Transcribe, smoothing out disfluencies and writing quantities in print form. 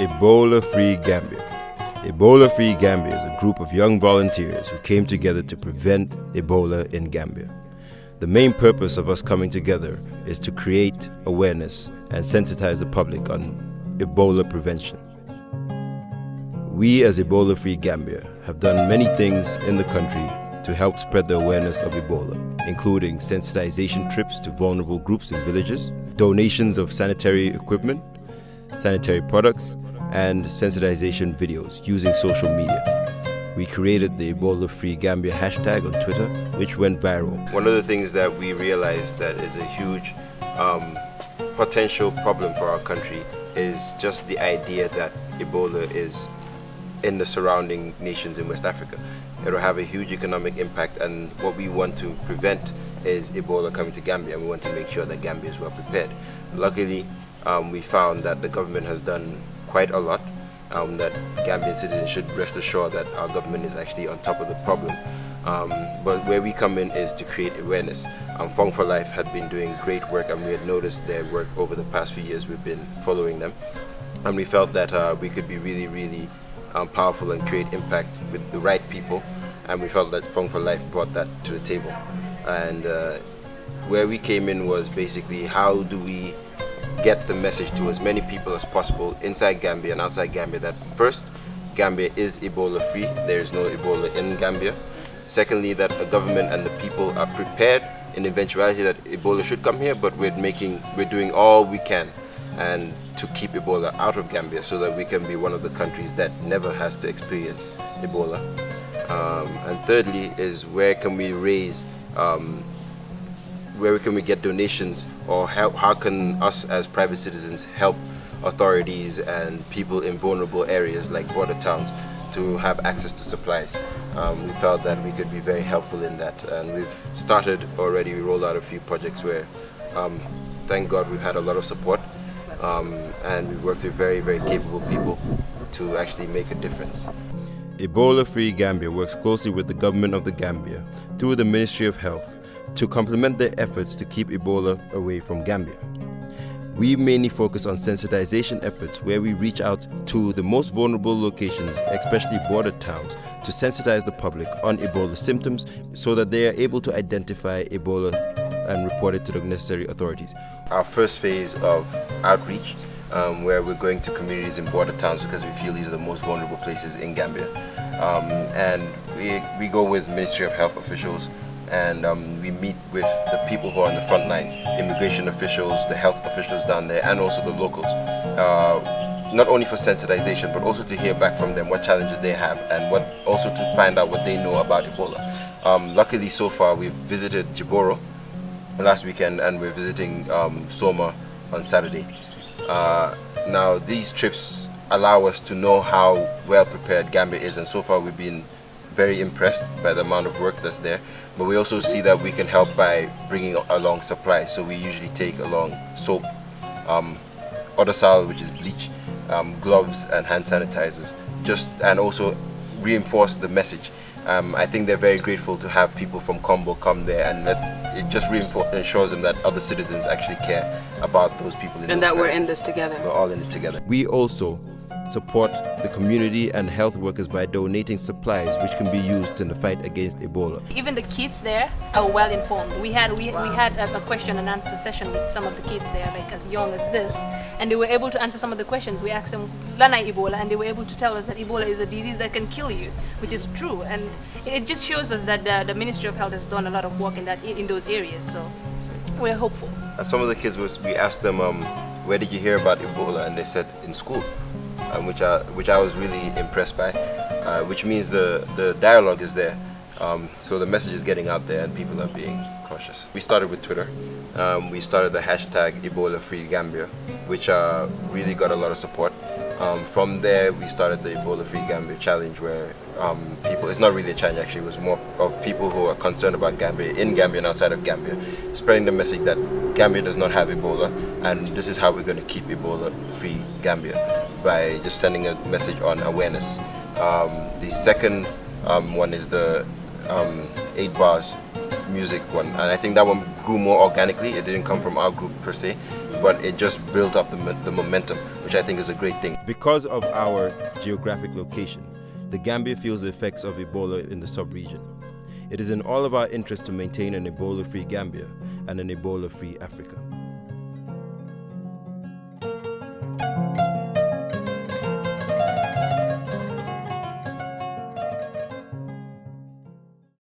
Ebola-Free Gambia. Ebola-Free Gambia is a group of young volunteers who came together to prevent Ebola in Gambia. The main purpose of us coming together is to create awareness and sensitize the public on Ebola prevention. We as Ebola-Free Gambia have done many things in the country to help spread the awareness of Ebola, including sensitization trips to vulnerable groups in villages, donations of sanitary equipment, sanitary products, and sensitization videos using social media. We created the Ebola-Free Gambia hashtag on Twitter, which went viral. One of the things that we realized that is a huge potential problem for our country is just the idea that Ebola is in the surrounding nations in West Africa. It will have a huge economic impact, and what we want to prevent is Ebola coming to Gambia, and we want to make sure that Gambia is well prepared. Luckily, we found that the government has done quite a lot, that Gambian citizens should rest assured that our government is actually on top of the problem. But where we come in is to create awareness. Fong for Life had been doing great work, and we had noticed their work over the past few years. We've been following them, and we felt that we could be really powerful and create impact with the right people, and we felt that Fong for Life brought that to the table. And where we came in was basically, how do we get the message to as many people as possible inside Gambia and outside Gambia that first, Gambia is Ebola free, there is no Ebola in Gambia. Secondly, that the government and the people are prepared in eventuality that Ebola should come here, but we're doing all we can and to keep Ebola out of Gambia so that we can be one of the countries that never has to experience Ebola. And thirdly is, where can we raise, where can we get donations, or how can us as private citizens help authorities and people in vulnerable areas like border towns to have access to supplies. We felt that we could be very helpful in that, and we've started already. We rolled out a few projects where, thank God, we've had a lot of support, and we've worked with very capable people to actually make a difference. Ebola-Free Gambia works closely with the government of the Gambia through the Ministry of Health to complement their efforts to keep Ebola away from Gambia. We mainly focus on sensitization efforts where we reach out to the most vulnerable locations, especially border towns, to sensitize the public on Ebola symptoms so that they are able to identify Ebola and report it to the necessary authorities. Our first phase of outreach, where we're going to communities in border towns because we feel these are the most vulnerable places in Gambia. And we go with Ministry of Health officials, and we meet with the people who are on the front lines, immigration officials, the health officials down there, and also the locals. Not only for sensitization, but also to hear back from them what challenges they have, and also to find out what they know about Ebola. Luckily, so far, we've visited Jiboro last weekend, and we're visiting Soma on Saturday. Now, these trips allow us to know how well prepared Gambia is, and so far we've been very impressed by the amount of work that's there. But we also see that we can help by bringing along supplies. So we usually take along soap, odosal, which is bleach, gloves and hand sanitizers, and also reinforce the message. I think they're very grateful to have people from Combo come there, and that it just ensures them that other citizens actually care about those people. And that we're in this together. We're all in it together. We also support the community and health workers by donating supplies which can be used in the fight against Ebola. Even the kids there are well informed. We had a question and answer session with some of the kids there, like as young as this, and they were able to answer some of the questions. We asked them, "Lanai Ebola," and they were able to tell us that Ebola is a disease that can kill you, which is true. And it just shows us that the Ministry of Health has done a lot of work in those areas. So we're hopeful. Some of the kids we asked them, where did you hear about Ebola? And they said in school. Which I was really impressed by, which means the dialogue is there. So the message is getting out there and people are being cautious. We started with Twitter. We started the hashtag EbolaFreeGambia, which really got a lot of support. From there, we started the EbolaFree Gambia challenge, where it's not really a challenge actually, it was more of people who are concerned about Gambia, in Gambia and outside of Gambia, spreading the message that Gambia does not have Ebola, and this is how we're going to keep Ebola-free Gambia, by just sending a message on awareness. The second one is the 8 bars, music one, and I think that one grew more organically. It didn't come from our group per se, but it just built up the momentum, which I think is a great thing. Because of our geographic location, the Gambia feels the effects of Ebola in the sub-region. It is in all of our interest to maintain an Ebola-free Gambia and an Ebola-free Africa.